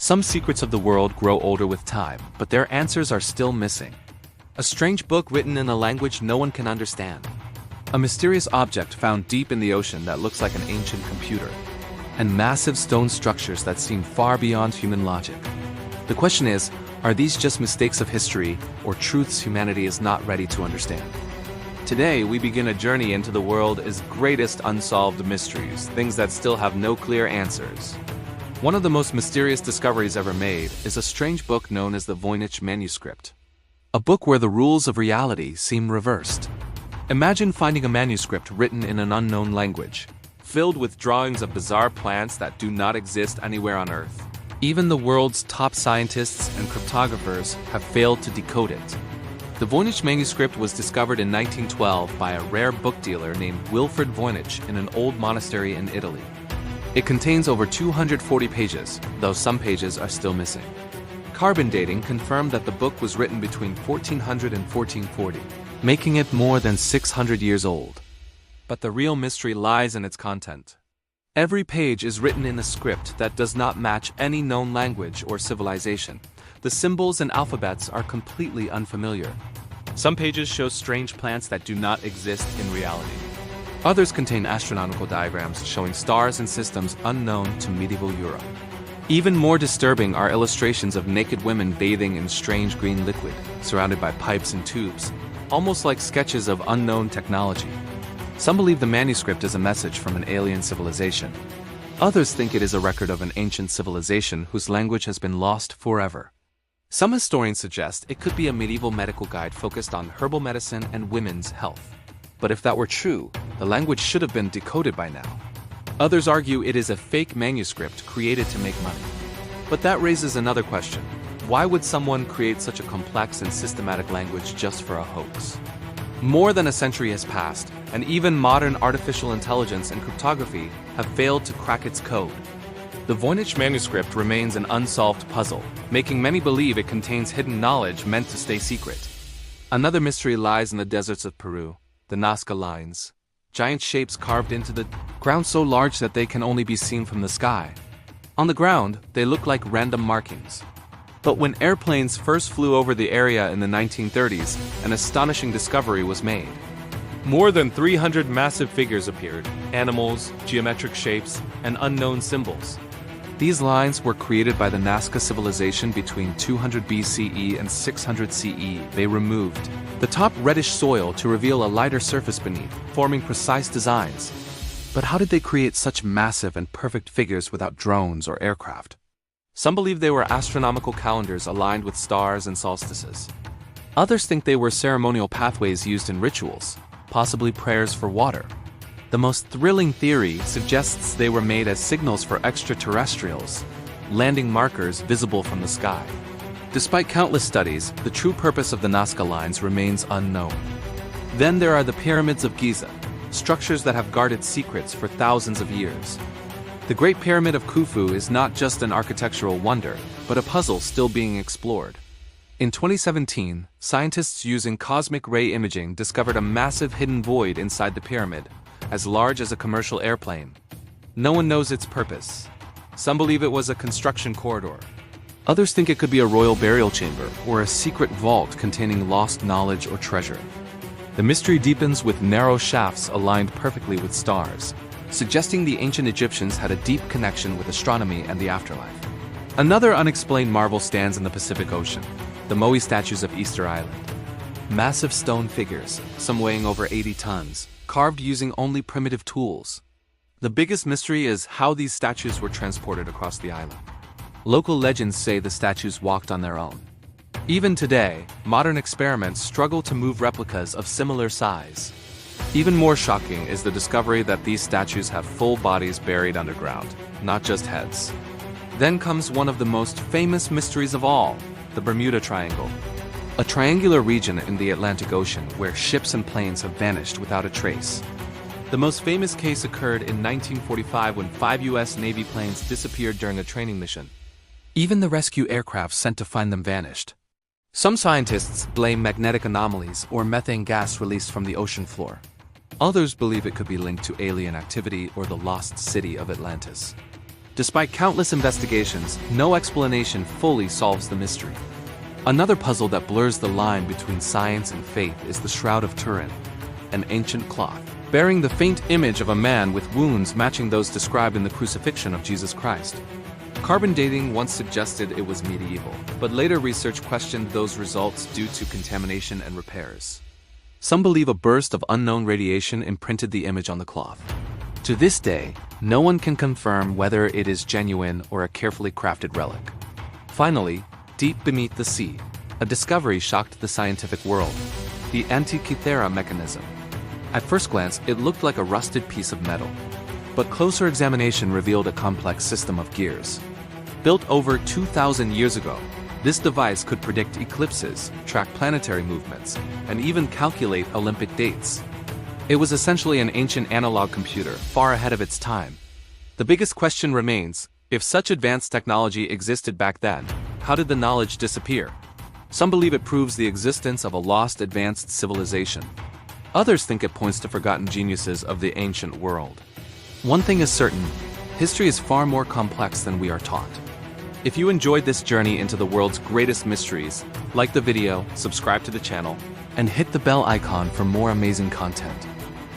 Some secrets of the world grow older with time, but their answers are still missing. A strange book written in a language no one can understand. A mysterious object found deep in the ocean that looks like an ancient computer. And massive stone structures that seem far beyond human logic. The question is, are these just mistakes of history, or truths humanity is not ready to understand? Today, we begin a journey into the world's greatest unsolved mysteries, things that still have no clear answers. One of the most mysterious discoveries ever made is a strange book known as the Voynich Manuscript. A book where the rules of reality seem reversed. Imagine finding a manuscript written in an unknown language, filled with drawings of bizarre plants that do not exist anywhere on Earth. Even the world's top scientists and cryptographers have failed to decode it. The Voynich manuscript was discovered in 1912 by a rare book dealer named Wilfrid Voynich in an old monastery in Italy. It contains over 240 pages, though some pages are still missing. Carbon dating confirmed that the book was written between 1400 and 1440, making it more than 600 years old. But the real mystery lies in its content. Every page is written in a script that does not match any known language or civilization. The symbols and alphabets are completely unfamiliar. Some pages show strange plants that do not exist in reality. Others contain astronomical diagrams showing stars and systems unknown to medieval Europe. Even more disturbing are illustrations of naked women bathing in strange green liquid, surrounded by pipes and tubes, almost like sketches of unknown technology. Some believe the manuscript is a message from an alien civilization. Others think it is a record of an ancient civilization whose language has been lost forever. Some historians suggest it could be a medieval medical guide focused on herbal medicine and women's health. But if that were true, the language should have been decoded by now. Others argue it is a fake manuscript created to make money. But that raises another question. Why would someone create such a complex and systematic language just for a hoax? More than a century has passed, and even modern artificial intelligence and cryptography have failed to crack its code. The Voynich manuscript remains an unsolved puzzle, making many believe it contains hidden knowledge meant to stay secret. Another mystery lies in the deserts of Peru, the Nazca lines. Giant shapes carved into the ground so large that they can only be seen from the sky. On the ground, they look like random markings. But when airplanes first flew over the area in the 1930s, an astonishing discovery was made. More than 300 massive figures appeared, animals, geometric shapes, and unknown symbols. These lines were created by the Nazca civilization between 200 BCE and 600 CE. They removed the top reddish soil to reveal a lighter surface beneath, forming precise designs. But how did they create such massive and perfect figures without drones or aircraft? Some believe they were astronomical calendars aligned with stars and solstices. Others think they were ceremonial pathways used in rituals, possibly prayers for water. The most thrilling theory suggests they were made as signals for extraterrestrials, landing markers visible from the sky. Despite countless studies, the true purpose of the Nazca lines remains unknown. Then there are the pyramids of Giza, structures that have guarded secrets for thousands of years. The Great Pyramid of Khufu is not just an architectural wonder, but a puzzle still being explored. In 2017, scientists using cosmic ray imaging discovered a massive hidden void inside the pyramid, as large as a commercial airplane. No one knows its purpose. Some believe it was a construction corridor. Others think it could be a royal burial chamber or a secret vault containing lost knowledge or treasure. The mystery deepens with narrow shafts aligned perfectly with stars, suggesting the ancient Egyptians had a deep connection with astronomy and the afterlife. Another unexplained marvel stands in the Pacific Ocean, the Moai statues of Easter Island. Massive stone figures, some weighing over 80 tons, carved using only primitive tools. The biggest mystery is how these statues were transported across the island. Local legends say the statues walked on their own. Even today, modern experiments struggle to move replicas of similar size. Even more shocking is the discovery that these statues have full bodies buried underground, not just heads. Then comes one of the most famous mysteries of all, the Bermuda Triangle. A triangular region in the Atlantic Ocean where ships and planes have vanished without a trace. The most famous case occurred in 1945 when 5 U.S. Navy planes disappeared during a training mission. Even the rescue aircraft sent to find them vanished. Some scientists blame magnetic anomalies or methane gas released from the ocean floor. Others believe it could be linked to alien activity or the lost city of Atlantis. Despite countless investigations, no explanation fully solves the mystery. Another puzzle that blurs the line between science and faith is the Shroud of Turin, an ancient cloth bearing the faint image of a man with wounds matching those described in the crucifixion of Jesus Christ. Carbon dating once suggested it was medieval, but later research questioned those results due to contamination and repairs. Some believe a burst of unknown radiation imprinted the image on the cloth. To this day, no one can confirm whether it is genuine or a carefully crafted relic. Finally, deep beneath the sea, a discovery shocked the scientific world: the Antikythera mechanism. At first glance, it looked like a rusted piece of metal, but closer examination revealed a complex system of gears. Built over 2,000 years ago, this device could predict eclipses, track planetary movements, and even calculate Olympic dates. It was essentially an ancient analog computer, far ahead of its time. The biggest question remains: if such advanced technology existed back then, how did the knowledge disappear? Some believe it proves the existence of a lost advanced civilization. Others think it points to forgotten geniuses of the ancient world. One thing is certain: history is far more complex than we are taught. If you enjoyed this journey into the world's greatest mysteries, like the video, subscribe to the channel, and hit the bell icon for more amazing content.